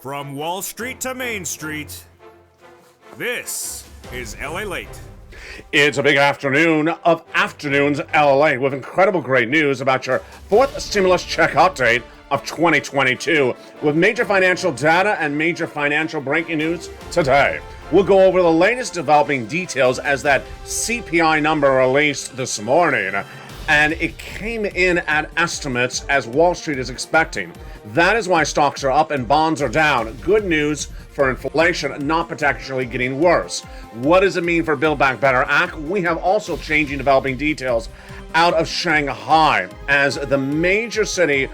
From Wall Street to Main Street, this is LALATE. It's a big afternoon of afternoons LA with incredible great news about your fourth stimulus check update of 2022 with major financial data and major financial breaking news today. We'll go over the latest developing details as that CPI number released this morning, and it came in at estimates as Wall Street is expecting. That is why stocks are up and bonds are down. Good news for inflation not potentially getting worse. What does it mean for Build Back Better Act? We have also changing developing details out of Shanghai as the major city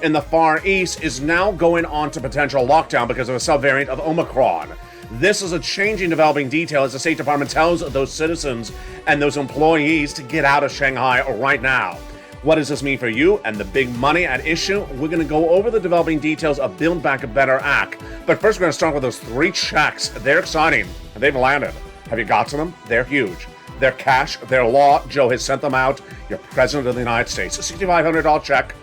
in the Far East is now going on to potential lockdown because of a subvariant of Omicron. This is a changing developing detail as the State Department tells those citizens and those employees to get out of Shanghai right now. What does this mean for you and the big money at issue? We're going to go over the developing details of Build Back Better Act. But first, we're going to start with those three checks. They're exciting. They've landed. Have you got to them? They're huge. They're cash. They're law. Joe has sent them out. You're President of the United States. A $6,500 check,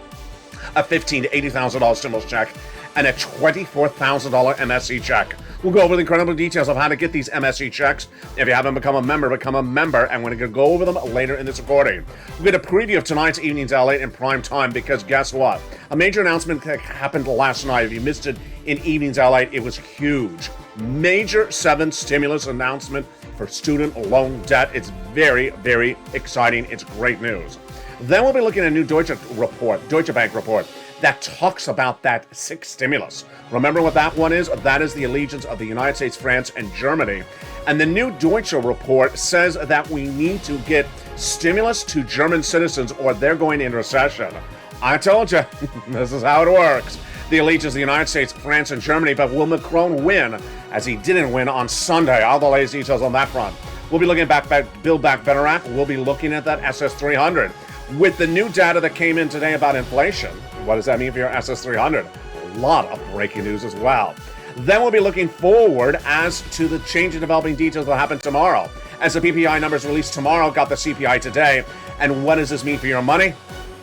a $15,000 to $80,000 stimulus check, and a $24,000 MSE check. We'll go over the incredible details of how to get these MSE checks. If you haven't become a member, and we're going to go over them later in this recording. We'll get a preview of tonight's evening's LA in prime time because guess what? A major announcement happened last night. If you missed it in evening's LA, it was huge. Major 7 stimulus announcement for student loan debt. It's very, very exciting. It's great news. Then we'll be looking at a new Deutsche Bank report that talks about that 6th stimulus. Remember what that one is? That is the allegiance of the United States, France, and Germany. And the new Deutsche report says that we need to get stimulus to German citizens or they're going into recession. I told you, this is how it works. The allegiance of the United States, France, and Germany, but will Macron win as he didn't win on Sunday? All the latest details on that front. We'll be looking at Build Back Better Act. We'll be looking at that SS300. With the new data that came in today about inflation, what does that mean for your SS300? A lot of breaking news as well. Then we'll be looking forward as to the change in developing details that will happen tomorrow. As the PPI numbers released tomorrow, got the CPI today. And what does this mean for your money?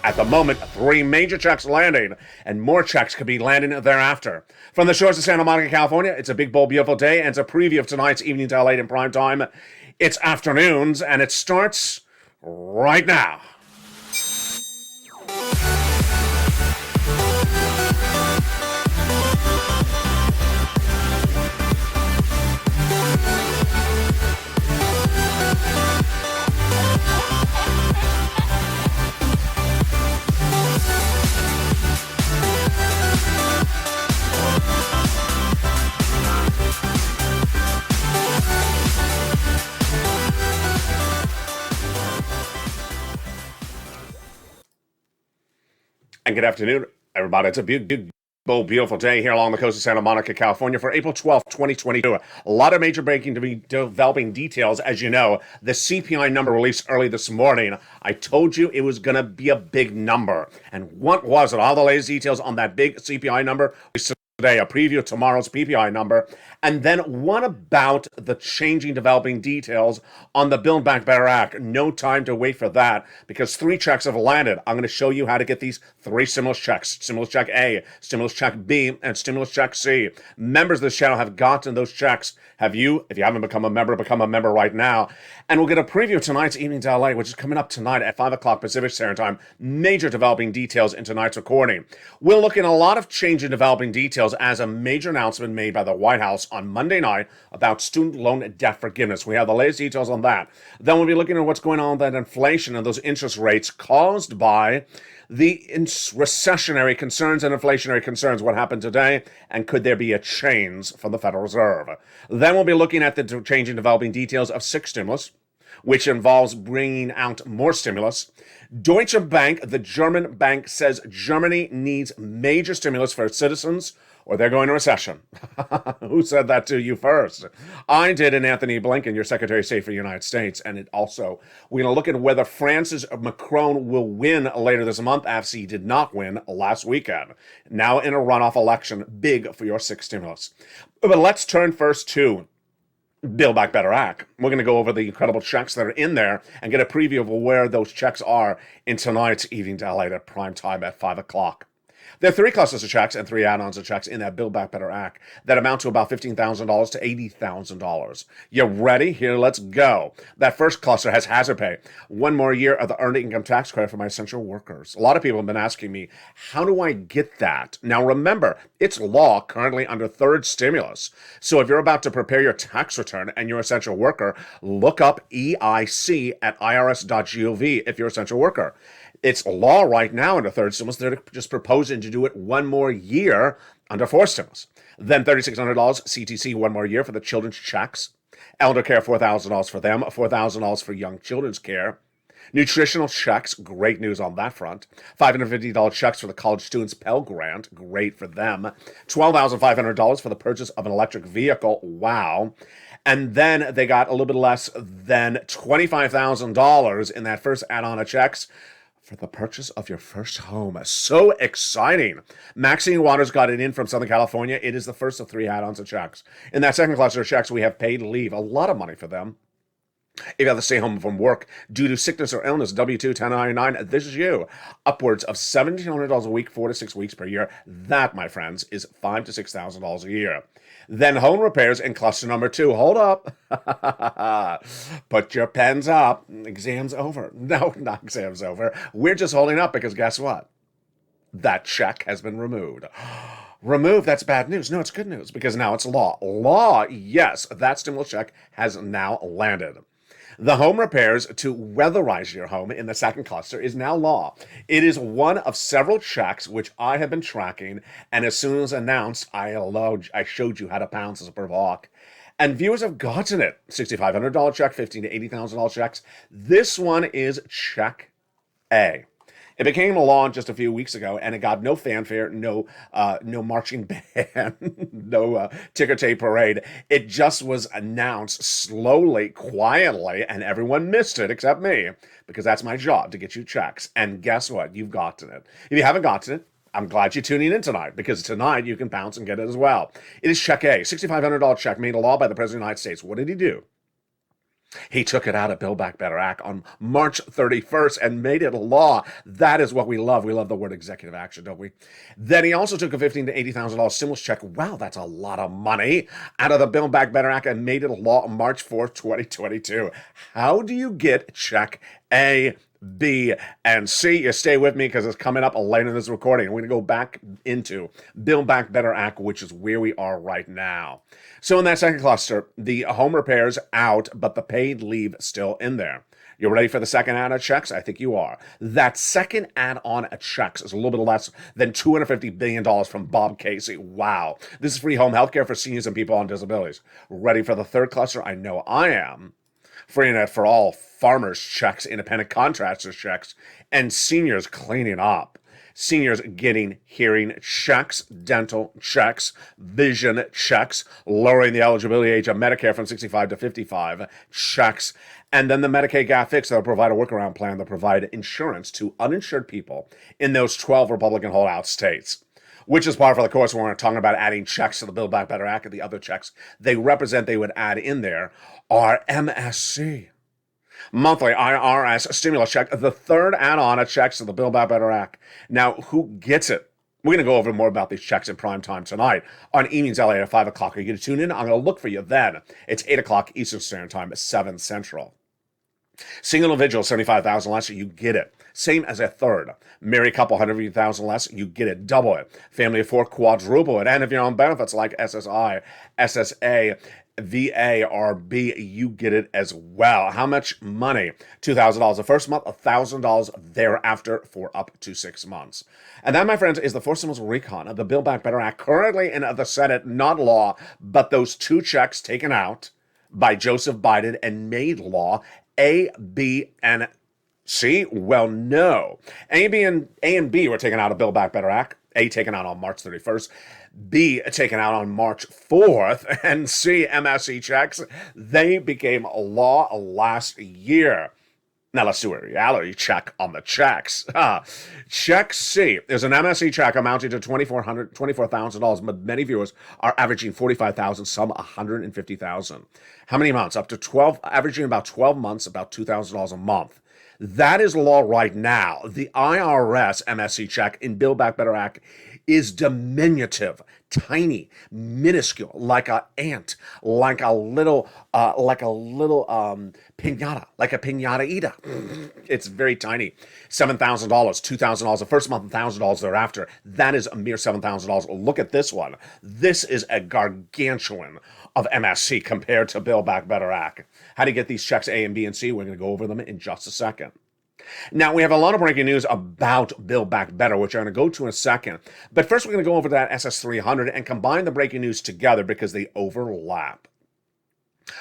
At the moment, 3 major checks landing, and more checks could be landing thereafter. From the shores of Santa Monica, California, it's a big, bold, beautiful day, and it's a preview of tonight's evening's LA in prime time. It's afternoons, and it starts right now. And good afternoon, everybody. It's a beautiful day here along the coast of Santa Monica, California for April 12th, 2022. A lot of major breaking developing details. As you know, the CPI number released early this morning. I told you it was going to be a big number. And what was it? All the latest details on that big CPI number today, a preview of tomorrow's PPI number. And then what about the changing developing details on the Build Back Better Act? No time to wait for that because 3 checks have landed. I'm going to show you how to get these 3 stimulus checks. Stimulus check A, stimulus check B, and stimulus check C. Members of this channel have gotten those checks. Have you? If you haven't become a member right now. And we'll get a preview of tonight's evening's LA, which is coming up tonight at 5 o'clock Pacific Standard Time. Major developing details in tonight's recording. We'll look at a lot of change in developing details as a major announcement made by the White House on Monday night about student loan debt forgiveness. We have the latest details on that. Then we'll be looking at what's going on with that inflation and those interest rates caused by the recessionary concerns and inflationary concerns. What happened today, and could there be a change from the Federal Reserve? Then we'll be looking at the changing developing details of 6 stimulus, which involves bringing out more stimulus. Deutsche Bank, the German bank, says Germany needs major stimulus for its citizens or they're going to recession. Who said that to you first? I did, and Anthony Blinken, your Secretary of State for the United States. And it also, we're going to look at whether France's Macron will win later this month after he did not win last weekend. Now in a runoff election, big for your 6th stimulus. But let's turn first to Build Back Better Act. We're going to go over the incredible checks that are in there and get a preview of where those checks are in tonight's evening LA at prime time at 5 o'clock. There are three clusters of checks and three add-ons of checks in that Build Back Better Act that amount to about $15,000 to $80,000. You ready? Here, let's go. That first cluster has hazard pay. 1 more year of the earned income tax credit for my essential workers. A lot of people have been asking me, how do I get that? Now remember, it's law currently under third stimulus. So if you're about to prepare your tax return and you're an essential worker, look up EIC at irs.gov if you're an essential worker. It's law right now under third stimulus. They're just proposing to do it 1 more year under fourth stimulus. Then $3,600 CTC 1 more year for the children's checks. Elder care, $4,000 for them, $4,000 for young children's care. Nutritional checks, great news on that front. $550 checks for the college students' Pell Grant, great for them. $12,500 for the purchase of an electric vehicle, wow. And then they got a little bit less than $25,000 in that first add-on of checks for the purchase of your first home. So exciting. Maxine Waters got it in from Southern California. It is the first of 3 add-ons of checks. In that second cluster of checks, we have paid leave. A lot of money for them. If you have to stay home from work due to sickness or illness, W-2, 1099, this is you. Upwards of $1,700 a week, 4 to 6 weeks per year. That, my friends, is $5,000 to $6,000 a year. Then home repairs in cluster number 2. Hold up. Put your pens up. Exam's over. No, not exam's over. We're just holding up because guess what? That check has been removed. Removed, that's bad news. No, it's good news because now it's law. Law, yes, that stimulus check has now landed. The home repairs to weatherize your home in the second cluster is now law. It is one of several checks which I have been tracking, and as soon as announced, I showed you how to pounce as a purple hawk. And viewers have gotten it. $6,500 check, $15,000 to $80,000 checks. This one is check A. It became a law just a few weeks ago, and it got no fanfare, no marching band, no ticker tape parade. It just was announced slowly, quietly, and everyone missed it except me, because that's my job, to get you checks. And guess what? You've gotten it. If you haven't gotten it, I'm glad you're tuning in tonight, because tonight you can bounce and get it as well. It is check A, $6,500 check made a law by the President of the United States. What did he do? He took it out of Build Back Better Act on March 31st and made it a law. That is what we love. We love the word executive action, don't we? Then he also took a $15,000 to $80,000 stimulus check. Wow, that's a lot of money out of the Build Back Better Act and made it a law on March 4th, 2022. How do you get check A, B, and C? You stay with me because it's coming up later in this recording. We're going to go back into Build Back Better Act, which is where we are right now. So in that second cluster, the home repairs out, but the paid leave still in there. You ready for the second add-on checks? I think you are. That second add-on checks is a little bit less than $250 billion from Bob Casey. Wow. This is free home health care for seniors and people on disabilities. Ready for the third cluster? I know I am. Free internet for all, farmers checks, independent contractors checks, and seniors cleaning up. Seniors getting hearing checks, dental checks, vision checks, lowering the eligibility age of Medicare from 65 to 55 checks, and then the Medicaid gap fix that'll provide a workaround plan that provide insurance to uninsured people in those 12 Republican holdout states. Which is part of the course when we're talking about adding checks to the Build Back Better Act and the other checks they would add in there are MSC. Monthly IRS stimulus check, the third add-on of checks to the Build Back Better Act. Now, who gets it? We're going to go over more about these checks in prime time tonight on Evenings LA at 5 o'clock. Are you going to tune in? I'm going to look for you then. It's 8 o'clock Eastern Standard Time, 7 Central. Single individual, $75,000 less, you get it. Same as a third. Married couple, $150,000 less, you get it. Double it. Family of 4, quadruple it. And if you're on benefits like SSI, SSA, VA, or B, you get it as well. How much money? $2,000 the first month, $1,000 thereafter for up to 6 months. And that, my friends, is the fourth stimulus recon of the Build Back Better Act, currently in the Senate, not law, but those 2 checks taken out by Joseph Biden and made law. A, B, and C? Well, no. A and B were taken out of Build Back Better Act. A taken out on March 31st. B taken out on March 4th. And C, MSC checks, they became a law last year. Now let's do a reality check on the checks. Check C. There's an MSC check amounting to $24,000, but many viewers are averaging $45,000, some $150,000. How many months? Up to 12, averaging about 12 months, about $2,000 a month. That is law right now. The IRS MSC check in Build Back Better Act is diminutive, tiny, minuscule, like an ant, like a little pinata, like a pinata eater. It's very tiny. $7,000, $2,000, the first month, $1,000 thereafter. That is a mere $7,000. Look at this one. This is a gargantuan of MSC compared to Build Back Better Act. How to get these checks A and B and C? We're going to go over them in just a second. Now, we have a lot of breaking news about Build Back Better, which I'm going to go to in a second. But first, we're going to go over that SS300 and combine the breaking news together because they overlap.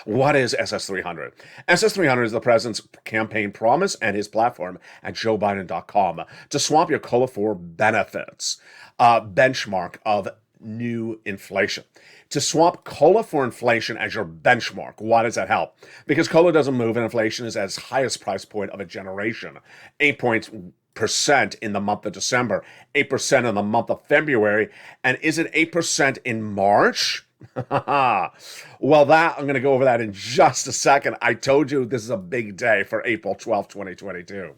What is SS300? SS300 is the president's campaign promise and his platform at joebiden.com to swap your COLA for benefits, benchmark of new inflation. To swap COLA for inflation as your benchmark. Why does that help? Because COLA doesn't move and inflation is at its highest price point of a generation. 8% in the month of December, 8% in the month of February, and is it 8% in March? Well, I'm going to go over that in just a second. I told you this is a big day for April 12th, 2022.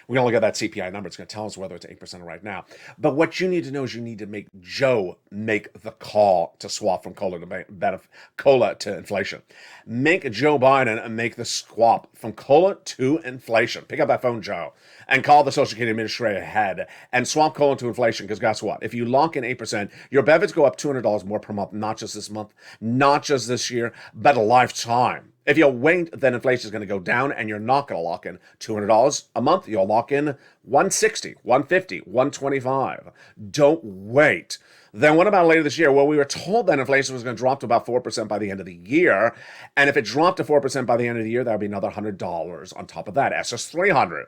We're going to look at that CPI number. It's going to tell us whether it's 8% right now. But what you need to know is you need to make Joe make the call to swap from COLA to inflation. Make Joe Biden make the swap from COLA to inflation. Pick up that phone, Joe, and call the Social Security Administrator head and swap COLA to inflation. Because guess what? If you lock in 8%, your benefits go up $200 more per month, not just this month, not just this year, but a lifetime. If you wait, then inflation is going to go down and you're not going to lock in $200 a month. You'll lock in $160, $150, $125. Don't wait. Then what about later this year? Well, we were told that inflation was going to drop to about 4% by the end of the year. And if it dropped to 4% by the end of the year, that would be another $100 on top of that. SS300.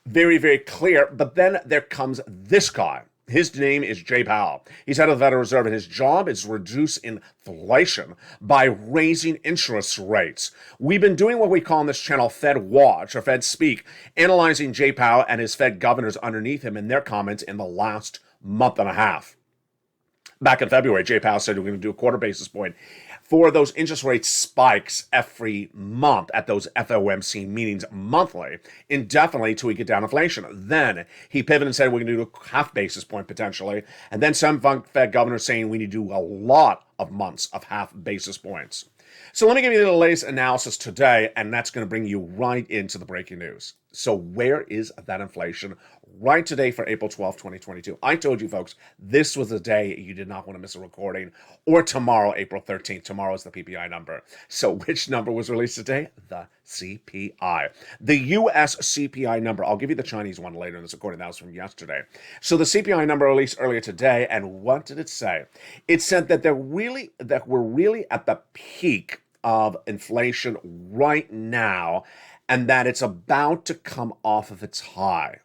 Very, very clear. But then there comes this guy. His name is Jay Powell. He's head of the Federal Reserve, and his job is to reduce inflation by raising interest rates. We've been doing what we call on this channel Fed Watch, or Fed Speak, analyzing Jay Powell and his Fed governors underneath him and their comments in the last month and a half. Back in February, Jay Powell said we're going to do a quarter basis point for those interest rate spikes every month at those FOMC meetings monthly, indefinitely till we get down inflation. Then he pivoted and said we're going to do a half basis point potentially. And then some Fed governors saying we need to do a lot of months of half basis points. So let me give you the latest analysis today, and that's going to bring you right into the breaking news. So where is that inflation right today for April 12th, 2022? I told you, folks, this was the day you did not want to miss a recording, or tomorrow, April 13th. Tomorrow is the PPI number. So which number was released today? The CPI. The U.S. CPI number. I'll give you the Chinese one later in this recording. That was from yesterday. So the CPI number released earlier today, and what did it say? It said that we're really at the peak of inflation right now, and that it's about to come off of its high.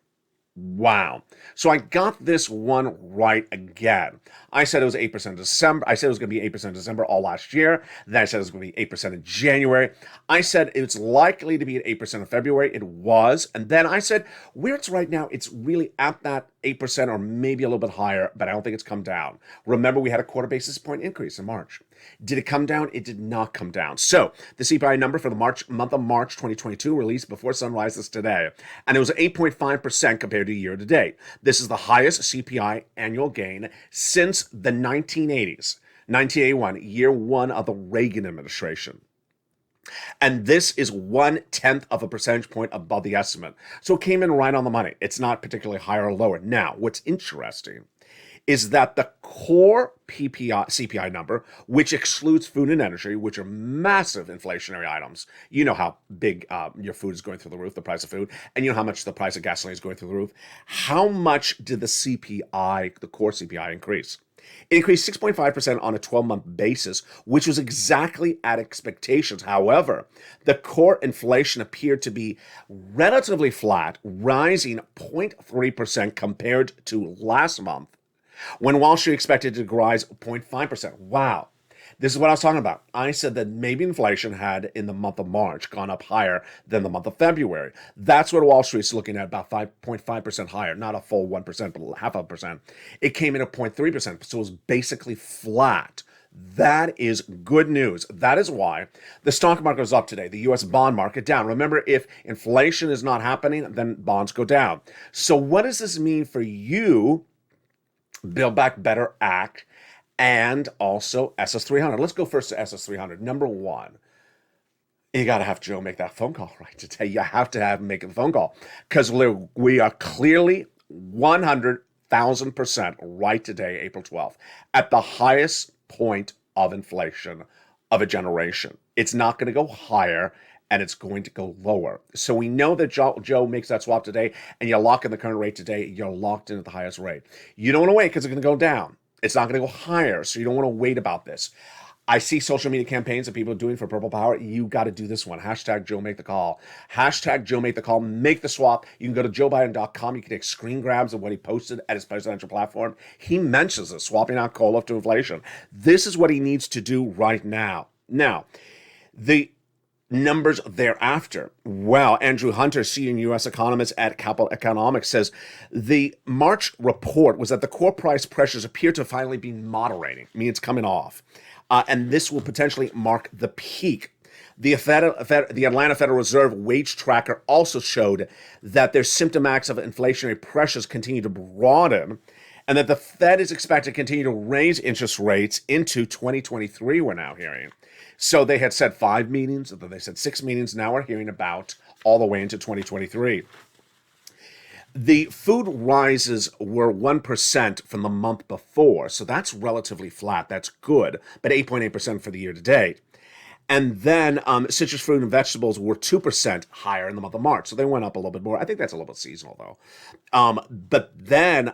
Wow. So I got this one right again. I said it was 8% in December. I said it was going to be 8% in December all last year. Then I said it was going to be 8% in January. I said it's likely to be at 8% in February. It was. And then I said where it's right now, it's really at that 8% or maybe a little bit higher, but I don't think it's come down. Remember, we had a quarter basis point increase in March. Did it come down? It did not come down. So the CPI number for the month of March 2022 released before sunrise is today, and it was 8.5% compared to year to date. This is the highest CPI annual gain since the 1980s, 1981, year one of the Reagan administration. And this is 1/10 of a percentage point above the estimate. So it came in right on the money. It's not particularly higher or lower. Now, what's interesting is that the core CPI number, which excludes food and energy, which are massive inflationary items. You know how big your food is going through the roof, the price of food, and you know how much the price of gasoline is going through the roof. How much did the CPI, the core CPI, increase? It increased 6.5% on a 12-month basis, which was exactly at expectations. However, the core inflation appeared to be relatively flat, rising 0.3% compared to last month, when Wall Street expected it to rise 0.5%. Wow. This is what I was talking about. I said that maybe inflation had, in the month of March, gone up higher than the month of February. That's what Wall Street's looking at, about 5.5% higher. Not a full 1%, but half a percent. It came in at 0.3%, so it was basically flat. That is good news. That is why the stock market is up today. The U.S. bond market down. Remember, if inflation is not happening, then bonds go down. So what does this mean for you Build Back Better Act, and also SS300. Let's go first to SS300. Number one, you got to have Joe make that phone call right today. You have to have him make a phone call because we are clearly 100,000% right today, April 12th, at the highest point of inflation of a generation. It's not going to go higher and it's going to go lower. So we know that Joe makes that swap today and you lock in the current rate today, you're locked in at the highest rate. You don't want to wait because it's going to go down. It's not going to go higher, so you don't want to wait about this. I see social media campaigns that people are doing for Purple Power. You got to do this one. Hashtag Joe Make the Call. Hashtag Joe Make the Call. Make the swap. You can go to joebiden.com. You can take screen grabs of what he posted at his presidential platform. He mentions this, swapping out coal up to inflation. This is what he needs to do right now. Now, the numbers thereafter. Well, Andrew Hunter, senior U.S. economist at Capital Economics, says the March report was that the core price pressures appear to finally be moderating. I mean, it's coming off. And this will potentially mark the peak. The Atlanta Federal Reserve wage tracker also showed that their symptomax of inflationary pressures continue to broaden, and that the Fed is expected to continue to raise interest rates into 2023, we're now hearing. So they had said 5 meetings, then they said 6 meetings, now we're hearing about all the way into 2023. The food rises were 1% from the month before, so that's relatively flat. That's good, but 8.8% for the year to date. And then citrus fruit and vegetables were 2% higher in the month of March, so they went up a little bit more. I think that's a little bit seasonal, though. But then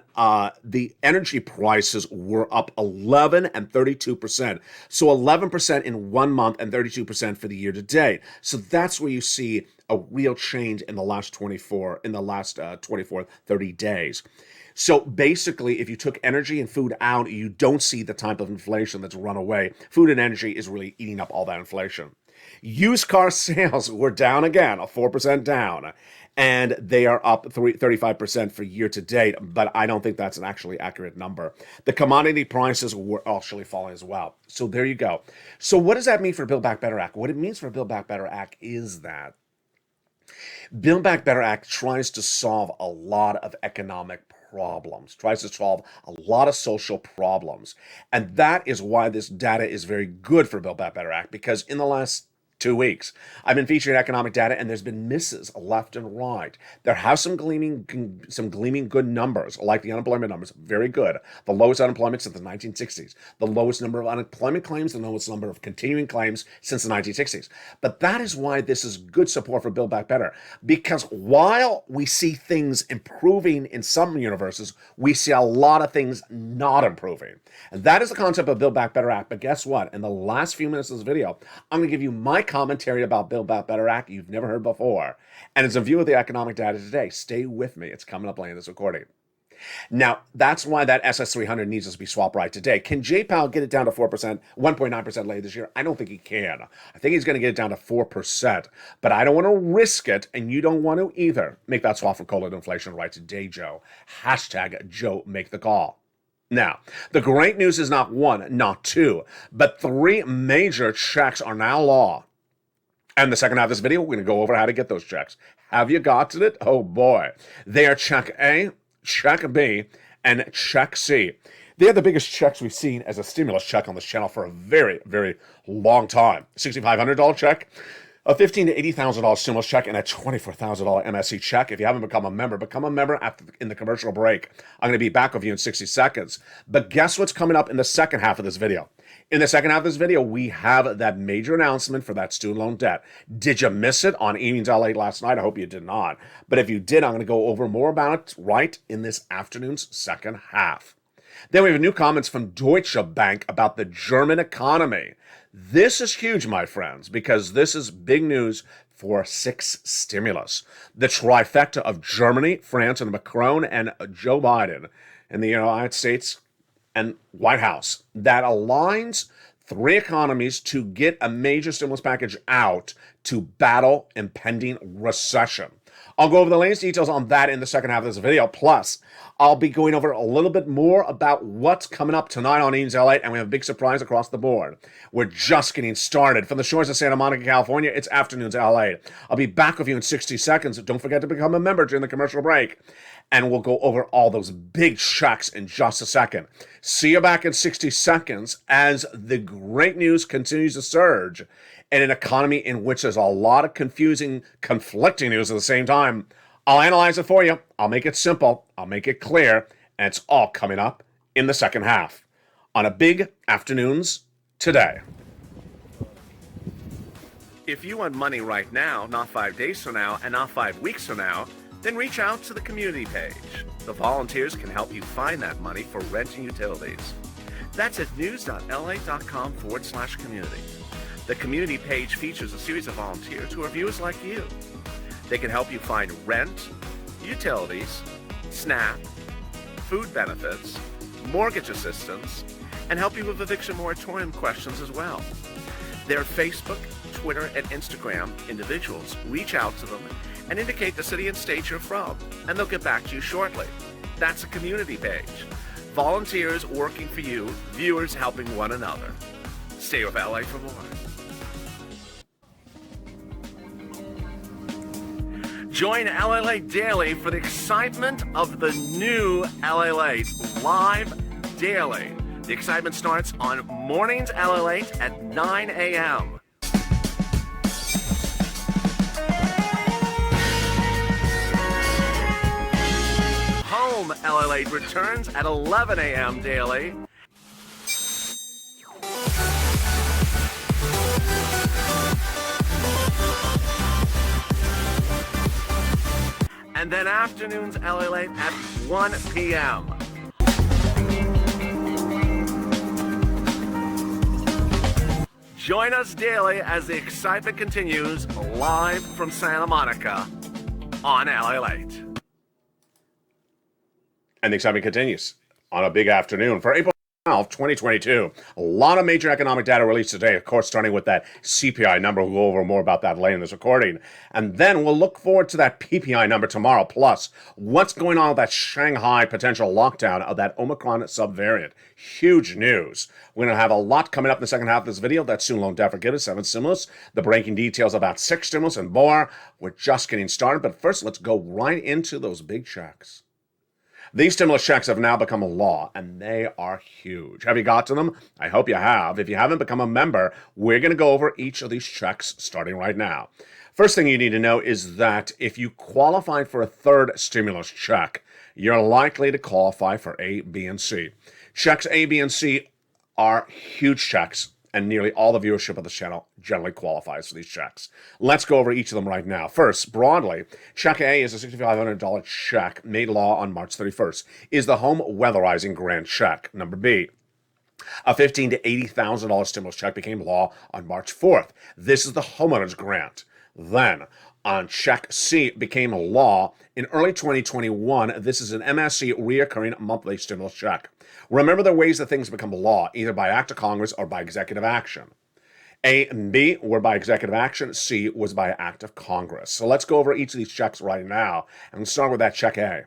the energy prices were up 11 and 32%. So 11% in 1 month and 32% for the year to date. So that's where you see a real change in the last 24, 30 days. So basically, if you took energy and food out, you don't see the type of inflation that's run away. Food and energy is really eating up all that inflation. Used car sales were down again, a 4% down, and they are up 35% for year to date, but I don't think that's an actually accurate number. The commodity prices were actually falling as well. So there you go. So what does that mean for Build Back Better Act? What it means for Build Back Better Act is that Build Back Better Act tries to solve a lot of economic problems, tries to solve a lot of social problems. And that is why this data is very good for Build Back Better Act, because in the last 2 weeks, I've been featuring economic data, and there's been misses left and right. There have some gleaming good numbers, like the unemployment numbers, very good. The lowest unemployment since the 1960s. The lowest number of unemployment claims, the lowest number of continuing claims since the 1960s. But that is why this is good support for Build Back Better. Because while we see things improving in some universes, we see a lot of things not improving. And that is the concept of Build Back Better Act. But guess what? In the last few minutes of this video, I'm going to give you my commentary about Build Back Better Act you've never heard before. And it's a view of the economic data today. Stay with me. It's coming up later in this recording. Now, that's why that SS300 needs to be swapped right today. Can Jay Powell get it down to 4%, 1.9% later this year? I don't think he can. I think he's going to get it down to 4%. But I don't want to risk it, and you don't want to either. Make that swap for cola to inflation right today, Joe. Hashtag Joe Make the Call. Now, the great news is not 1, not 2, but 3 major checks are now law. And the second half of this video, we're going to go over how to get those checks. Have you gotten it? Oh boy. They are check A, check B, and check C. They are the biggest checks we've seen as a stimulus check on this channel for a very, very long time. $6,500 check, a $15,000 to $80,000 stimulus check, and a $24,000 MSC check. If you haven't become a member in the commercial break. I'm going to be back with you in 60 seconds. But guess what's coming up in the second half of this video? In the second half of this video, we have that major announcement for that student loan debt. Did you miss it on Evenings LALATE last night? I hope you did not. But if you did, I'm going to go over more about it right in this afternoon's second half. Then we have new comments from Deutsche Bank about the German economy. This is huge, my friends, because this is big news for 6 stimulus. The trifecta of Germany, France, and Macron and Joe Biden in the United States and White House that aligns 3 economies to get a major stimulus package out to battle impending recession. I'll go over the latest details on that in the second half of this video. Plus, I'll be going over a little bit more about what's coming up tonight on Evenings LALATE, and we have a big surprise across the board. We're just getting started. From the shores of Santa Monica, California, it's Afternoons LALATE. I'll be back with you in 60 seconds. Don't forget to become a member during the commercial break. and we'll go over all those big checks in just a second. See you back in 60 seconds as the great news continues to surge in an economy in which there's a lot of confusing, conflicting news at the same time. I'll analyze it for you. I'll make it simple. I'll make it clear. And it's all coming up in the second half on a big afternoons today. If you want money right now, not 5 days from now, and not 5 weeks from now, then reach out to the community page. The volunteers can help you find that money for rent and utilities. That's at news.la.com/community. The community page features a series of volunteers who are viewers like you. They can help you find rent, utilities, SNAP, food benefits, mortgage assistance, and help you with eviction moratorium questions as well. Their Facebook, Twitter, and Instagram individuals reach out to them and indicate the city and state you're from, and they'll get back to you shortly. That's a community page. Volunteers working for you, viewers helping one another. Stay with LA for more. Join LALATE Daily for the excitement of the new LALATE live daily. The excitement starts on mornings LALATE at 9 a.m. Home LALATE returns at 11 a.m. daily. And then afternoons LALATE at 1 p.m. Join us daily as the excitement continues live from Santa Monica on LALATE. And the excitement continues on a big afternoon for April 12, 2022. A lot of major economic data released today, of course, starting with that CPI number. We'll go over more about that later in this recording. And then we'll look forward to that PPI number tomorrow, plus what's going on with that Shanghai potential lockdown of that Omicron subvariant. Huge news. We're going to have a lot coming up in the second half of this video. That student loan debt forgiveness, 7 stimulus, the breaking details about 6 stimulus, and more. We're just getting started, but first, let's go right into those big checks. These stimulus checks have now become a law, and they are huge. Have you got to them? I hope you have. If you haven't become a member, we're going to go over each of these checks starting right now. First thing you need to know is that if you qualified for a third stimulus check, you're likely to qualify for A, B, and C. Checks A, B, and C are huge checks, and nearly all the viewership of the channel generally qualifies for these checks. Let's go over each of them right now. First, broadly, Check A is a $6,500 check made law on March 31st. Is the home weatherizing grant check. Number B, a $15,000 to $80,000 stimulus check became law on March 4th. This is the homeowner's grant. Then, on Check C became law in early 2021. This is an MSC reoccurring monthly stimulus check. Remember the ways that things become law, either by act of Congress or by executive action. A and B were by executive action. C was by act of Congress. So let's go over each of these checks right now. And we'll start with that Check A.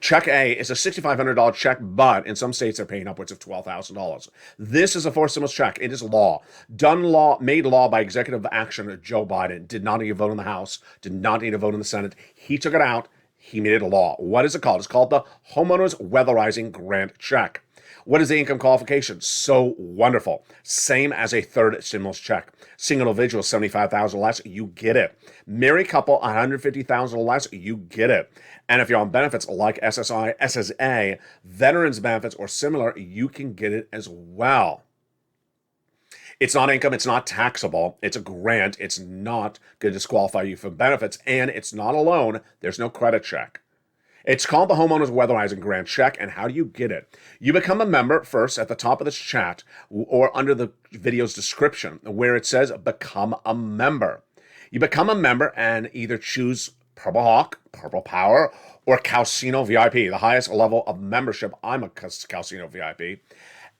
Check A is a $6,500 check, but in some states they're paying upwards of $12,000. This is a fourth stimulus check. It is law. Done law, made law by executive action. Joe Biden did not need a vote in the House, did not need a vote in the Senate. He took it out. He made it a law. What is it called? It's called the Homeowners Weatherizing Grant Check. What is the income qualification? So wonderful. Same as a third stimulus check. Single individual, $75,000 less, you get it. Married couple, $150,000 less, you get it. And if you're on benefits like SSI, SSA, veterans benefits, or similar, you can get it as well. It's not income, it's not taxable, it's a grant, it's not going to disqualify you from benefits, and it's not a loan, there's no credit check. It's called the Homeowners Weatherizing Grant Check, and how do you get it? You become a member first at the top of this chat or under the video's description where it says Become a Member. You become a member and either choose Purple Hawk, Purple Power, or Calcino VIP, the highest level of membership. I'm a Calcino VIP.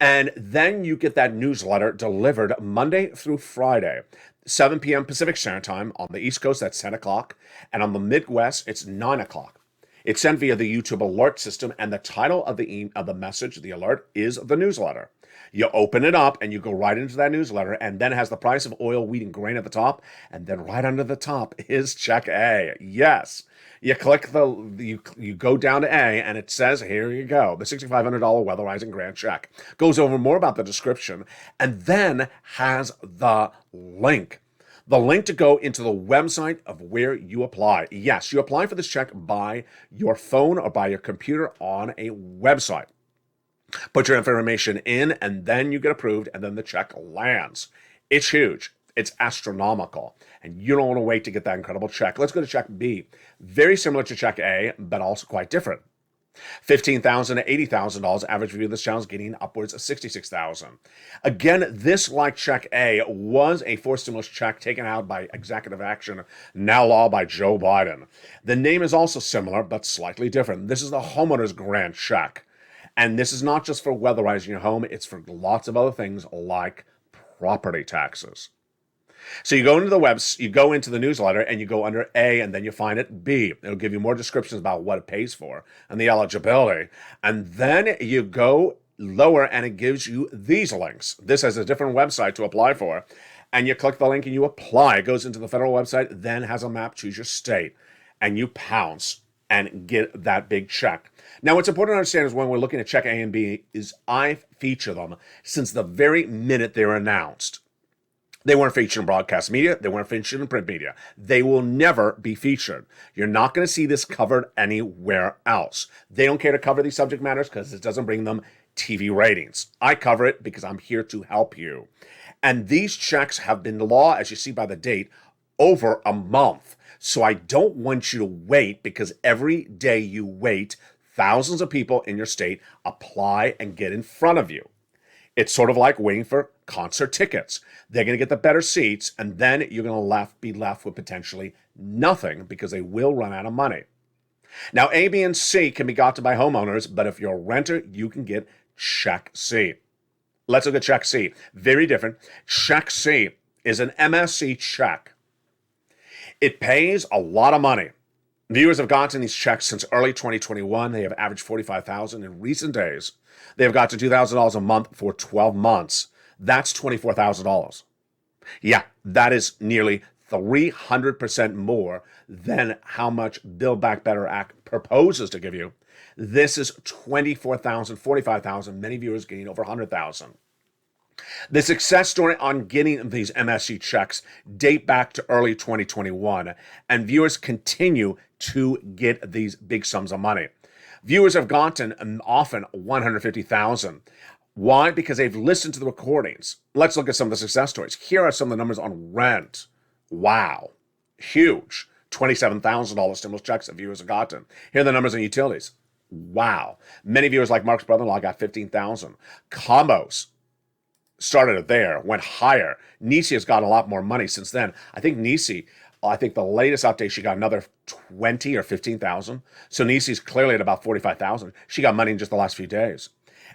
And then you get that newsletter delivered Monday through Friday, 7 p.m. Pacific Standard Time. On the East Coast, that's 10 o'clock. And on the Midwest, it's 9 o'clock. It's sent via the YouTube alert system, and the title of the message, the alert, is the newsletter. You open it up, and you go right into that newsletter, and then it has the price of oil, wheat, and grain at the top, and then right under the top is Check A. Yes. You click you go down to A, and it says, here you go, the $6,500 weatherizing grant check. Goes over more about the description, and then has the link. The link to go into the website of where you apply. Yes, you apply for this check by your phone or by your computer on a website. Put your information in, and then you get approved, and then the check lands. It's huge. It's astronomical. And you don't want to wait to get that incredible check. Let's go to check B. Very similar to check A, but also quite different. $15,000 to $80,000. Average review of this channel is getting upwards of $66,000. Again, this, like check A, was a forced stimulus check taken out by executive action, now law by Joe Biden. The name is also similar, but slightly different. This is the homeowner's grant check. And this is not just for weatherizing your home, it's for lots of other things like property taxes. So you go into you go into the newsletter, and you go under A, and then you find it B. It'll give you more descriptions about what it pays for and the eligibility. And then you go lower, and it gives you these links. This has a different website to apply for. And you click the link and you apply. It goes into the federal website, then has a map, choose your state, and you pounce and get that big check. Now, what's important to understand is when we're looking at check A and B is I feature them since the very minute they were announced. They weren't featured in broadcast media. They weren't featured in print media. They will never be featured. You're not going to see this covered anywhere else. They don't care to cover these subject matters because it doesn't bring them TV ratings. I cover it because I'm here to help you. And these checks have been law, as you see by the date, over a month. So I don't want you to wait, because every day you wait, thousands of people in your state apply and get in front of you. It's sort of like waiting for concert tickets. They're going to get the better seats, and then you're going to be left with potentially nothing because they will run out of money. Now, A, B, and C can be gotten by homeowners, but if you're a renter, you can get check C. Let's look at check C. Very different. Check C is an MSC check. It pays a lot of money. Viewers have gotten these checks since early 2021. They have averaged $45,000 in recent days. They have got to $2,000 a month for 12 months. That's $24,000. Yeah, that is nearly 300% more than how much Build Back Better Act proposes to give you. This is $24,000, $45,000. Many viewers getting over $100,000. The success story on getting these MSC checks date back to early 2021, and viewers continue to get these big sums of money. Viewers have gotten often $150,000. Why? Because they've listened to the recordings. Let's look at some of the success stories. Here are some of the numbers on rent. Wow. Huge. $27,000 stimulus checks that viewers have gotten. Here are the numbers on utilities. Wow. Many viewers like Mark's brother-in-law got $15,000. Combos started it there, went higher. Nisi has gotten a lot more money since then. I think the latest update, she got another 20 or 15,000. So Nisi's clearly at about 45,000. She got money in just the last few days.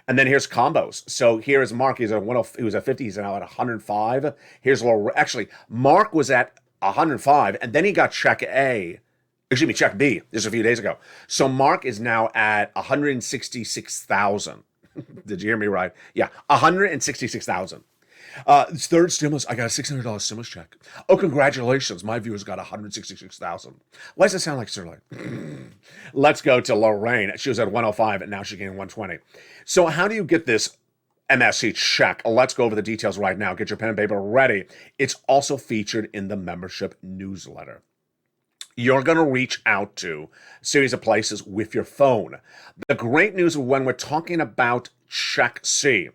And then here's combos. So here is Mark. He was at 50. He's now at 105. Here's a little. Actually, Mark was at 105, and then he got check B just a few days ago. So Mark is now at 166,000. Did you hear me right? Yeah, 166,000. Third stimulus, I got a $600 stimulus check. Oh, congratulations. My viewers got 166,000. Why does it sound like Sterling? Let's go to Lorraine. She was at 105, and now she's getting 120. So how do you get this MSC check? Let's go over the details right now. Get your pen and paper ready. It's also featured in the membership newsletter. You're going to reach out to a series of places with your phone. The great news when we're talking about check C,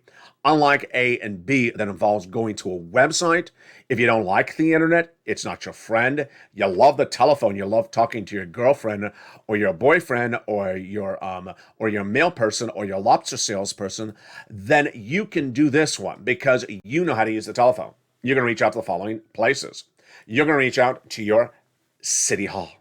unlike A and B that involves going to a website, if you don't like the internet, it's not your friend, you love the telephone, you love talking to your girlfriend or your boyfriend or your mail person or your lobster salesperson, then you can do this one because you know how to use the telephone. You're going to reach out to the following places. You're going to reach out to your city hall,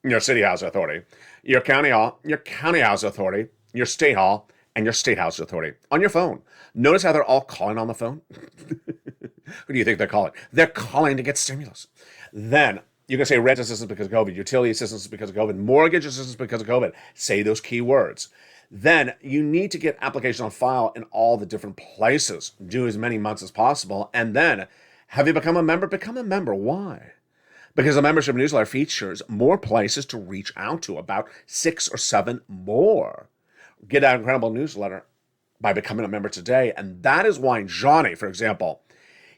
your city housing authority, your county hall, your county housing authority, your state hall, and your state housing authority on your phone. Notice how they're all calling on the phone? Who do you think they're calling? They're calling to get stimulus. Then you can say rent assistance because of COVID, utility assistance because of COVID, mortgage assistance because of COVID. Say those key words. Then you need to get application on file in all the different places. Do as many months as possible. And then, have you become a member? Become a member. Why? because the membership newsletter features more places to reach out to, about 6 or 7 more. Get that incredible newsletter by becoming a member today. And that is why Johnny, for example,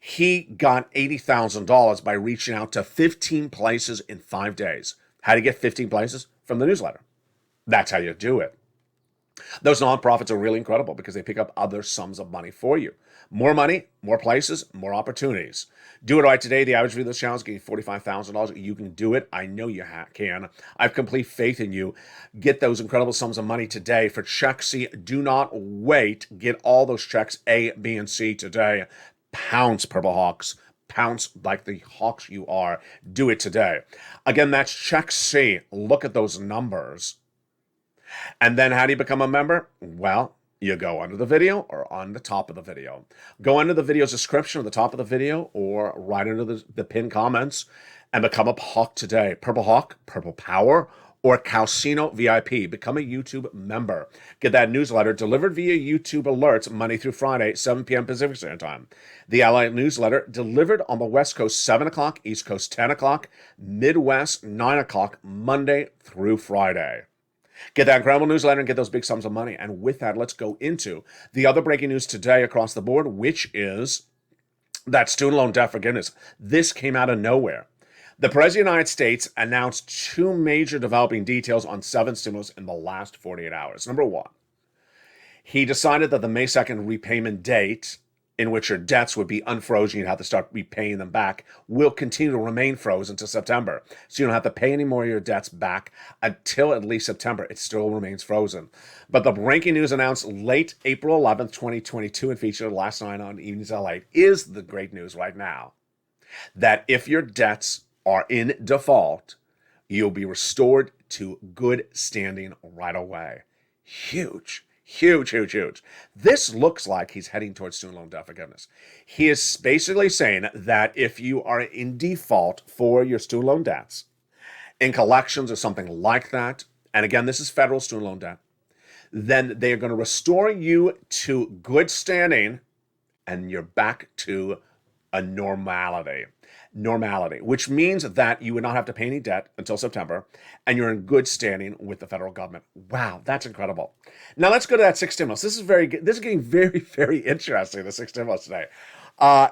he got $80,000 by reaching out to 15 places in 5 days. How do you get 15 places? From the newsletter. That's how you do it. Those nonprofits are really incredible because they pick up other sums of money for you. More money, more places, more opportunities. Do it right today. The average view of this channel is getting $45,000. You can do it. I know you can. I have complete faith in you. Get those incredible sums of money today for check C. Do not wait. Get all those checks A, B, and C today. Pounce, Purple Hawks. Pounce like the Hawks you are. Do it today. Again, that's check C. Look at those numbers. And then how do you become a member? Well, you go under the video or on the top of the video. Go under the video's description or the top of the video or right under the pinned comments and become a Hawk today. Purple Hawk, Purple Power, or Calcino VIP. Become a YouTube member. Get that newsletter delivered via YouTube alerts Monday through Friday, 7 p.m. Pacific Standard Time. The LALATE newsletter delivered on the West Coast, 7 o'clock, East Coast, 10 o'clock, Midwest, 9 o'clock, Monday through Friday. Get that incredible newsletter and get those big sums of money. And with that, let's go into the other breaking news today across the board, which is that student loan debt forgiveness. This came out of nowhere. The President of the United States announced 2 major developing details on 7 stimulus in the last 48 hours. Number 1, he decided that the May 2nd repayment date in which your debts would be unfrozen, you'd have to start repaying them back, will continue to remain frozen until September. So you don't have to pay any more of your debts back until at least September. It still remains frozen. But the breaking news announced late April 11th, 2022, and featured last night on Evenings LALATE is the great news right now. That if your debts are in default, you'll be restored to good standing right away. Huge. Huge, huge, huge. This looks like he's heading towards student loan debt forgiveness. He is basically saying that if you are in default for your student loan debts, in collections or something like that, and again, this is federal student loan debt, then they are going to restore you to good standing and you're back to a normality, which means that you would not have to pay any debt until September, and you're in good standing with the federal government. Wow, that's incredible. Now let's go to that 6th stimulus. This is very good. This is getting very, very interesting, the 6th stimulus today.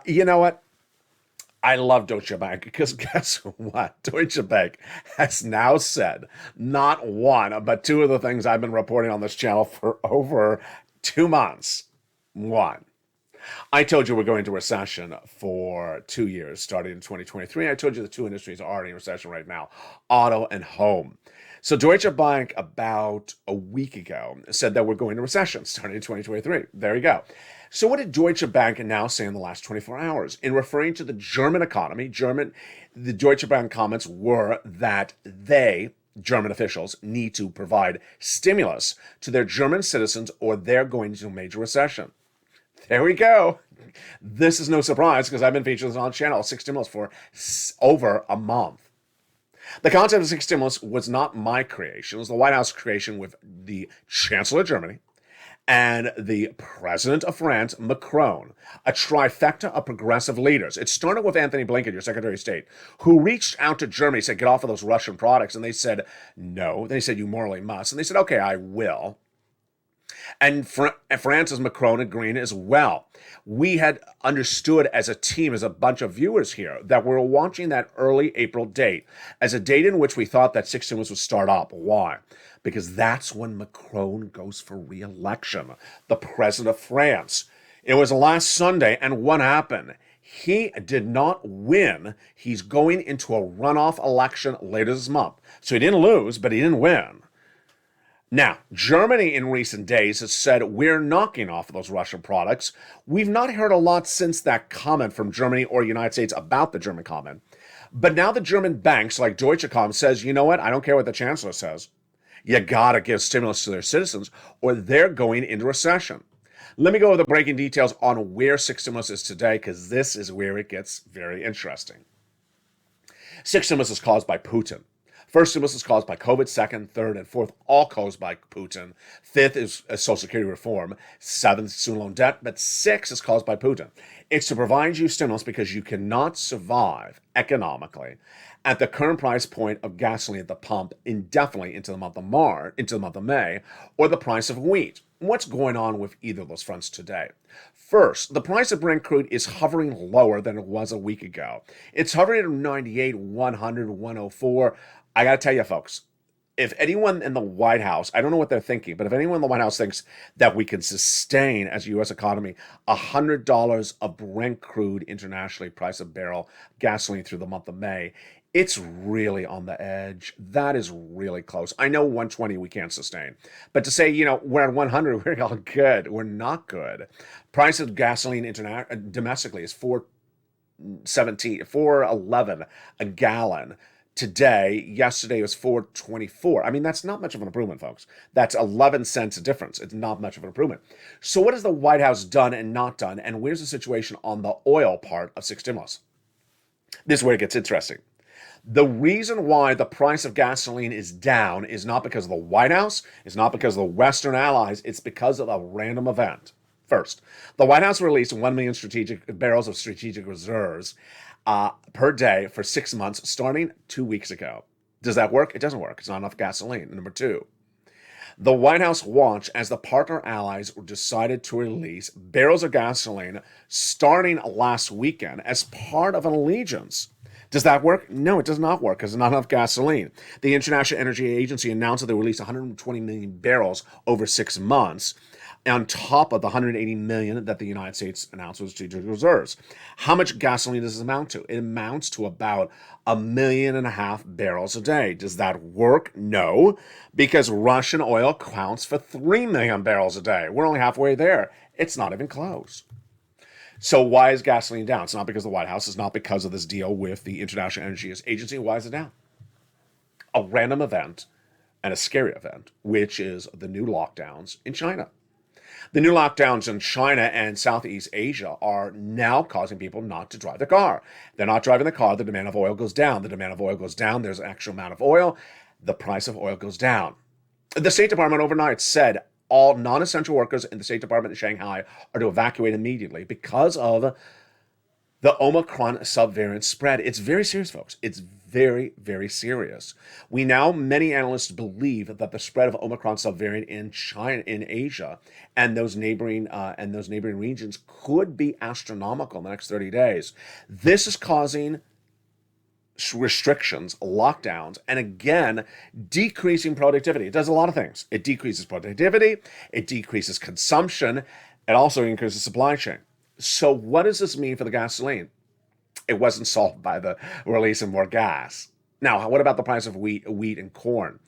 You know what? I love Deutsche Bank because guess what? Deutsche Bank has now said not one, but 2 of the things I've been reporting on this channel for over 2 months. 1, I told you we're going into recession for 2 years, starting in 2023. I told you the 2 industries are already in recession right now, auto and home. So Deutsche Bank about a week ago said that we're going into recession starting in 2023. There you go. So what did Deutsche Bank now say in the last 24 hours? In referring to the German economy, the Deutsche Bank comments were that German officials, need to provide stimulus to their German citizens or they're going into a major recession. There we go. This is no surprise because I've been featuring this on the channel, 6 stimulus for over a month. The concept of 6 stimulus was not my creation. It was the White House creation with the Chancellor of Germany and the President of France, Macron, a trifecta of progressive leaders. It started with Anthony Blinken, your Secretary of State, who reached out to Germany, said, get off of those Russian products. And they said, no. They said, you morally must. And they said, okay, I will. And France's Macron agreeing as well. We had understood as a team, as a bunch of viewers here, that we're watching that early April date as a date in which we thought that 6 stimulus would start up. Why? Because that's when Macron goes for re-election, the president of France. It was last Sunday, and what happened? He did not win. He's going into a runoff election later this month. So he didn't lose, but he didn't win. Now, Germany in recent days has said we're knocking off those Russian products. We've not heard a lot since that comment from Germany or the United States about the German comment. But now the German banks like Deutsche Bank says, you know what? I don't care what the chancellor says. You gotta give stimulus to their citizens or they're going into recession. Let me go over the breaking details on where 6 stimulus is today because this is where it gets very interesting. 6 stimulus is caused by Putin. First stimulus is caused by COVID. Second, third, and fourth, all caused by Putin. Fifth is Social Security reform. Seventh, student loan debt. But six is caused by Putin. It's to provide you stimulus because you cannot survive economically at the current price point of gasoline at the pump indefinitely into the month of May, or the price of wheat. What's going on with either of those fronts today? First, the price of Brent crude is hovering lower than it was a week ago. It's hovering at 98, 100, 104. I got to tell you, folks, if anyone in the White House, I don't know what they're thinking, but if anyone in the White House thinks that we can sustain as a U.S. economy $100 of Brent crude internationally, price of barrel gasoline through the month of May, it's really on the edge. That is really close. I know 120 we can't sustain, but to say, we're at 100, we're all good. We're not good. Price of gasoline domestically is $4.11 a gallon. Today, yesterday was $4.24. I mean, that's not much of an improvement, folks. That's 11 cents difference. It's not much of an improvement. So what has the White House done and not done? And where's the situation on the oil part of six stimulus? This is where it gets interesting. The reason why the price of gasoline is down is not because of the White House, it's not because of the Western allies, it's because of a random event. First, the White House released 1 million barrels of strategic reserves per day for 6 months, starting 2 weeks ago. Does that work? It doesn't work. It's not enough gasoline. Number two, the White House watched as the partner allies decided to release barrels of gasoline starting last weekend as part of an allegiance. Does that work? No, it does not work because there's not enough gasoline. The International Energy Agency announced that they released 120 million barrels over 6 months, on top of the 180 million that the United States announced was strategic reserves. How much gasoline does this amount to? It amounts to about 1.5 million barrels a day. Does that work? No, because Russian oil counts for 3 million barrels a day. We're only halfway there. It's not even close. So why is gasoline down? It's not because of the White House. It's not because of this deal with the International Energy Agency. Why is it down? A random event and a scary event, which is the new lockdowns in China. The new lockdowns in China and Southeast Asia are now causing people not to drive the car. They're not driving the car. The demand of oil goes down. The demand of oil goes down. There's an actual amount of oil. The price of oil goes down. The State Department overnight said all non-essential workers in the State Department in Shanghai are to evacuate immediately because of the Omicron subvariant spread. It's very serious, folks. It's very, very serious. Many analysts believe that the spread of Omicron subvariant in China, in Asia, and those neighboring regions could be astronomical in the next 30 days. This is causing restrictions, lockdowns, and again, decreasing productivity. It does a lot of things. It decreases productivity, it decreases consumption, it also increases supply chain. So what does this mean for the gasoline? It wasn't solved by the release of more gas. Now, what about the price of wheat and corn?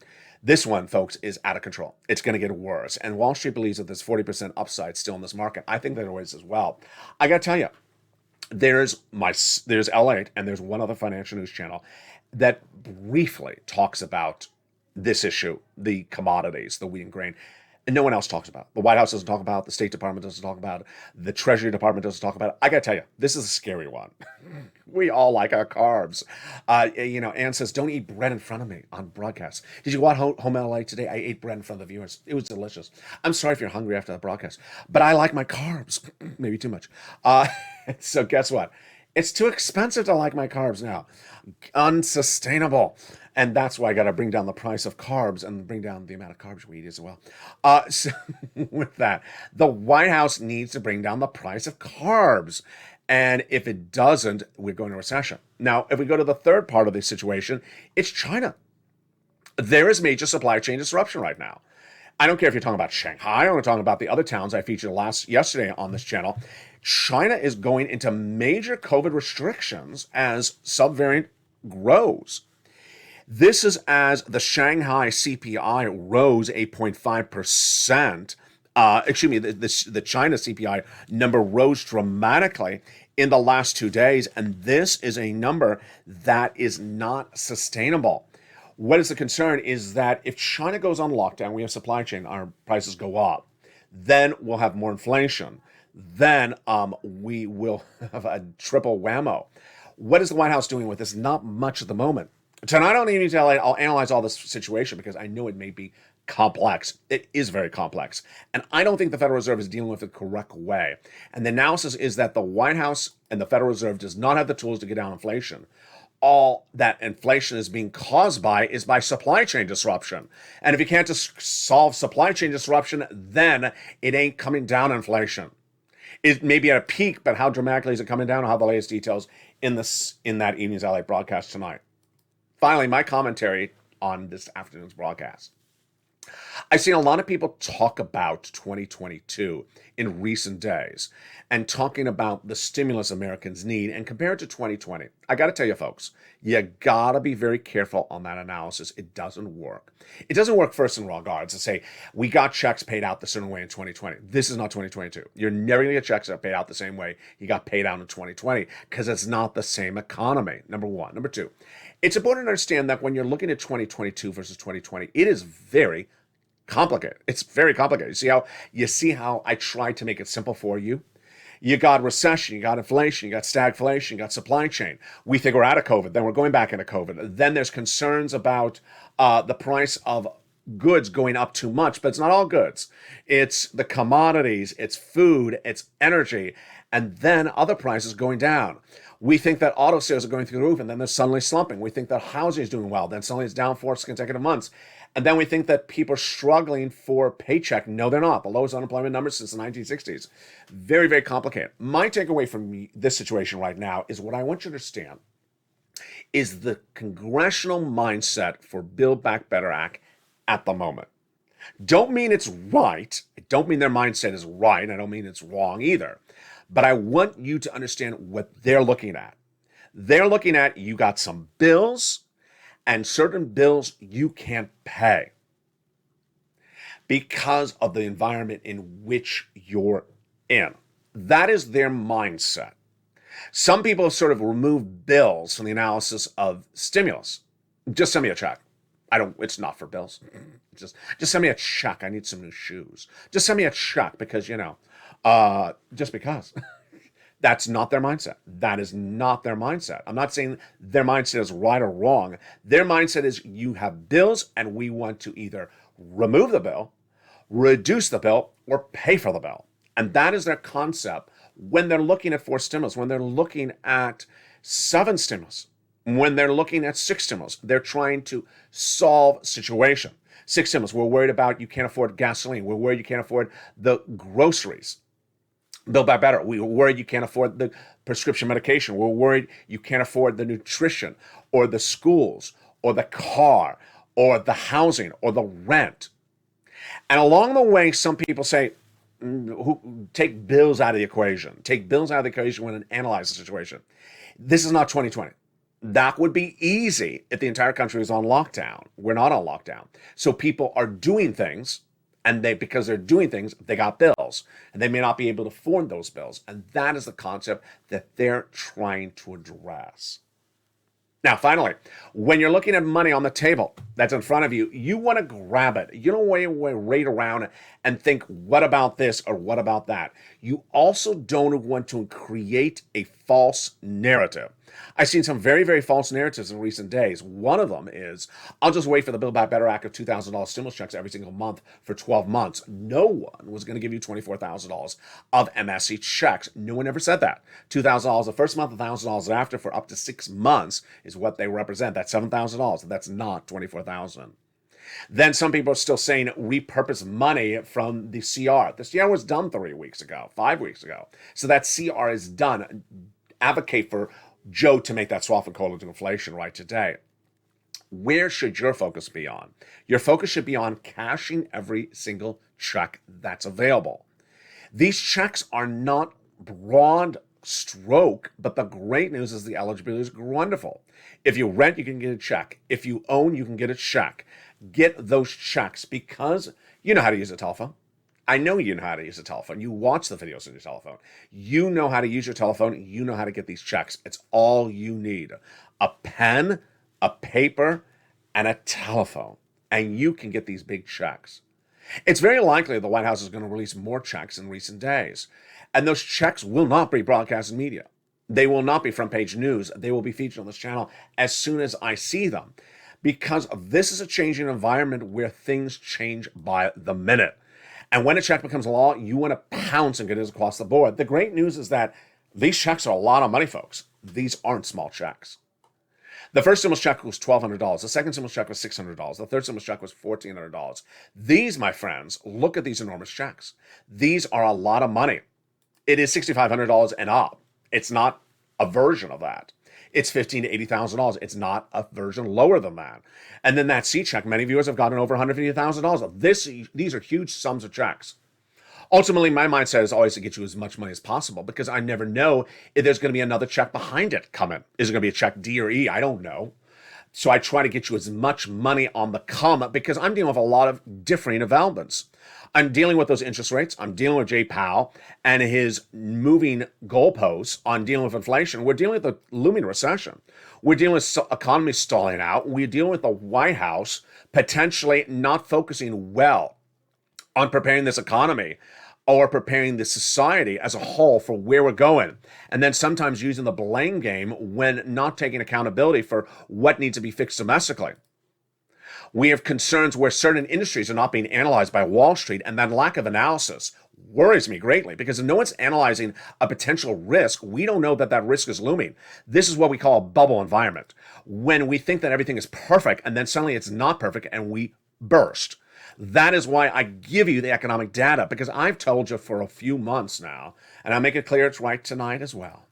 This one, folks, is out of control. It's going to get worse. And Wall Street believes that there's 40% upside still in this market. I think there is as well. I got to tell you, there's LALATE and there's one other financial news channel that briefly talks about this issue, the commodities, the wheat and grain. And no one else talks about it. The White House doesn't talk about it. The State Department doesn't talk about it. The Treasury Department doesn't talk about it. I got to tell you, this is a scary one. We all like our carbs. Ann says, don't eat bread in front of me on broadcast. Did you watch Home LA today? I ate bread in front of the viewers. It was delicious. I'm sorry if you're hungry after the broadcast, but I like my carbs. Maybe too much. So guess what? It's too expensive to like my carbs now. Unsustainable. And that's why I got to bring down the price of carbs and bring down the amount of carbs we eat as well. So with that, the White House needs to bring down the price of carbs. And if it doesn't, we're going to recession. Now, if we go to the third part of this situation, it's China. There is major supply chain disruption right now. I don't care if you're talking about Shanghai or we're talking about the other towns I featured yesterday on this channel. China is going into major COVID restrictions as subvariant grows. This is as the Shanghai CPI rose 8.5%. The China CPI number rose dramatically in the last 2 days, and this is a number that is not sustainable. What is the concern is that if China goes on lockdown, we have supply chain, our prices go up. Then we'll have more inflation. Then we will have a triple whammo. What is the White House doing with this? Not much at the moment. Tonight on the Evenings LA, I'll analyze all this situation because I know it may be complex. It is very complex. And I don't think the Federal Reserve is dealing with it the correct way. And the analysis is that the White House and the Federal Reserve does not have the tools to get down inflation. All that inflation is being caused by is by supply chain disruption. And if you can't just solve supply chain disruption, then it ain't coming down inflation. It may be at a peak, but how dramatically is it coming down? I'll have the latest details in that Evenings LA broadcast tonight. Finally, my commentary on this afternoon's broadcast. I've seen a lot of people talk about 2022 in recent days and talking about the stimulus Americans need and compare it to 2020. I got to tell you, folks, you got to be very careful on that analysis. It doesn't work. It doesn't work first in regards to say, we got checks paid out the certain way in 2020. This is not 2022. You're never going to get checks that are paid out the same way you got paid out in 2020 because it's not the same economy, number one. Number two, it's important to understand that when you're looking at 2022 versus 2020, it is very complicated. It's very complicated. You see how I tried to make it simple for you? You got recession, you got inflation, you got stagflation, you got supply chain. We think we're out of COVID, then we're going back into COVID. Then there's concerns about the price of goods going up too much, but it's not all goods. It's the commodities, it's food, it's energy, and then other prices going down. We think that auto sales are going through the roof, and then they're suddenly slumping. We think that housing is doing well, then suddenly it's down 4 consecutive months. And then we think that people are struggling for paycheck. No, they're not. The lowest unemployment numbers since the 1960s. Very, very complicated. My takeaway from this situation right now is what I want you to understand is the congressional mindset for Build Back Better Act at the moment. Don't mean it's right. I don't mean their mindset is right. I don't mean it's wrong either. But I want you to understand what they're looking at. They're looking at, you got some bills, and certain bills you can't pay because of the environment in which you're in. That is their mindset. Some people have sort of removed bills from the analysis of stimulus. Just send me a check. It's not for bills. Just send me a check. I need some new shoes. Just send me a check because, just because. That's not their mindset. That is not their mindset. I'm not saying their mindset is right or wrong. Their mindset is you have bills and we want to either remove the bill, reduce the bill, or pay for the bill. And that is their concept when they're looking at 4 stimulus, when they're looking at 7 stimulus, when they're looking at 6 stimulus. They're trying to solve situation. 6 stimulus, we're worried about you can't afford gasoline. We're worried you can't afford the groceries. Build Back Better. We're worried you can't afford the prescription medication. We're worried you can't afford the nutrition or the schools or the car or the housing or the rent. And along the way, some people say, take bills out of the equation. Take bills out of the equation when you analyze the situation. This is not 2020. That would be easy if the entire country was on lockdown. We're not on lockdown. So people are doing things. And because they're doing things, they got bills. And they may not be able to afford those bills. And that is the concept that they're trying to address. Now, finally, when you're looking at money on the table that's in front of you, you want to grab it. You don't wait around and think, what about this or what about that? You also don't want to create a false narrative. I've seen some very, very false narratives in recent days. One of them is, I'll just wait for the Build Back Better Act of $2,000 stimulus checks every single month for 12 months. No one was going to give you $24,000 of MSC checks. No one ever said that. $2,000 the first month, $1,000 after for up to 6 months is what they represent. That's $7,000. That's not $24,000. Then some people are still saying repurpose money from the CR. The CR was done 5 weeks ago. So that CR is done. Advocate for Joe to make that swap and call it inflation right today. Where should your focus be on? Your focus should be on cashing every single check that's available. These checks are not broad stroke, but the great news is the eligibility is wonderful. If you rent, you can get a check. If you own, you can get a check. Get those checks because you know how to use a telephone. I know you know how to use a telephone. You watch the videos on your telephone. You know how to use your telephone. You know how to get these checks. It's all you need. A pen, a paper, and a telephone. And you can get these big checks. It's very likely the White House is going to release more checks in recent days. And those checks will not be broadcast in media. They will not be front page news. They will be featured on this channel as soon as I see them, because this is a changing environment where things change by the minute. And when a check becomes law, you want to pounce and get it across the board. The great news is that these checks are a lot of money, folks. These aren't small checks. The first stimulus check was $1,200. The second stimulus check was $600. The third stimulus check was $1,400. These, my friends, look at these enormous checks. These are a lot of money. It is $6,500 and up. It's not a version of that. It's $15,000 to $80,000. It's not a version lower than that. And then that C check, many viewers have gotten over $150,000. These are huge sums of checks. Ultimately, my mindset is always to get you as much money as possible, because I never know if there's going to be another check behind it coming. Is it going to be a check D or E? I don't know. So I try to get you as much money on the come, because I'm dealing with a lot of differing developments. I'm dealing with those interest rates. I'm dealing with Jay Powell and his moving goalposts on dealing with inflation. We're dealing with a looming recession. We're dealing with economy stalling out. We're dealing with the White House potentially not focusing well on preparing this economy or preparing the society as a whole for where we're going. And then sometimes using the blame game when not taking accountability for what needs to be fixed domestically. We have concerns where certain industries are not being analyzed by Wall Street, and that lack of analysis worries me greatly, because if no one's analyzing a potential risk, we don't know that that risk is looming. This is what we call a bubble environment, when we think that everything is perfect and then suddenly it's not perfect and we burst. That is why I give you the economic data, because I've told you for a few months now, and I'll make it clear it's right tonight as well.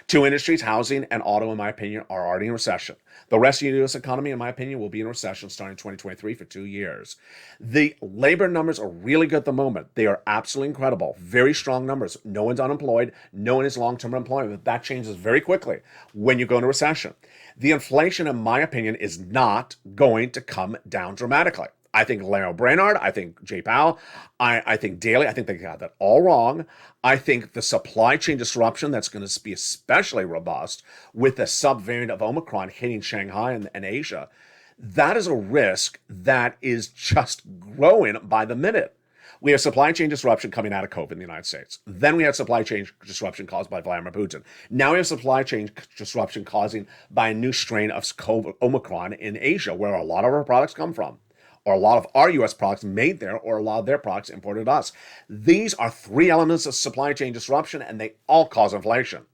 Two industries, housing and auto, in my opinion, are already in recession. The rest of the U.S. economy, in my opinion, will be in recession starting 2023 for 2 years. The labor numbers are really good at the moment. They are absolutely incredible. Very strong numbers. No one's unemployed. No one is long-term employment. That changes very quickly when you go into recession. The inflation, in my opinion, is not going to come down dramatically. I think Larry Brainard, I think Jay Powell, I think Daly, I think they got that all wrong. I think the supply chain disruption that's going to be especially robust with the subvariant of Omicron hitting Shanghai and Asia, that is a risk that is just growing by the minute. We have supply chain disruption coming out of COVID in the United States. Then we had supply chain disruption caused by Vladimir Putin. Now we have supply chain disruption causing by a new strain of COVID, Omicron in Asia, where a lot of our products come from, or a lot of our U.S. products made there, or a lot of their products imported to us. These are three elements of supply chain disruption, and they all cause inflation.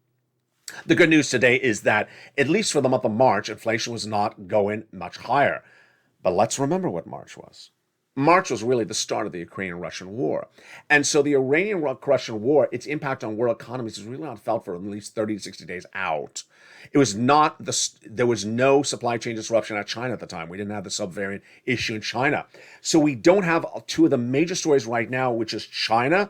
The good news today is that, at least for the month of March, inflation was not going much higher. But let's remember what March was. March was really the start of the Ukrainian-Russian war. And so the Iranian-Russian war, its impact on world economies is really not felt for at least 30 to 60 days out. It was not there was no supply chain disruption at China at the time. We didn't have the subvariant issue in China. So we don't have two of the major stories right now, which is China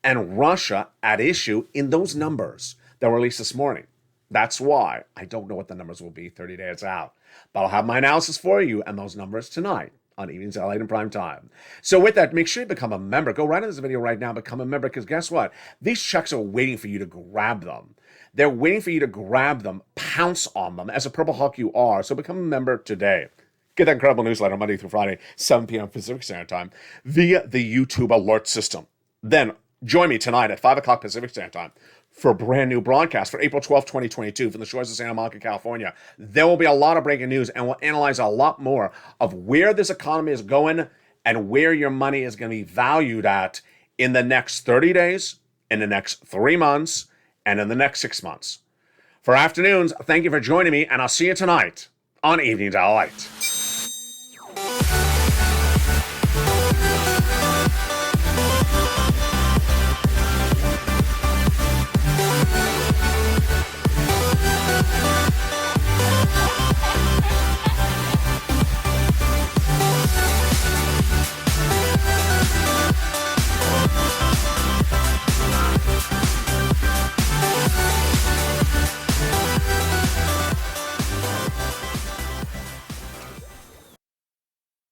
and Russia at issue in those numbers that were released this morning. That's why I don't know what the numbers will be 30 days out. But I'll have my analysis for you and those numbers tonight on Evenings LA in prime time. So with that, make sure you become a member. Go right in this video right now, become a member, because guess what? These checks are waiting for you to grab them. They're waiting for you to grab them, pounce on them as a Purple Hawk you are. So become a member today. Get that incredible newsletter Monday through Friday, 7 p.m. Pacific Standard Time via the YouTube alert system. Then join me tonight at 5 o'clock Pacific Standard Time for a brand new broadcast for April 12th, 2022 from the shores of Santa Monica, California. There will be a lot of breaking news, and we'll analyze a lot more of where this economy is going and where your money is going to be valued at in the next 30 days, in the next 3 months, and in the next 6 months. For afternoons, thank you for joining me, and I'll see you tonight on Evenings LALATE.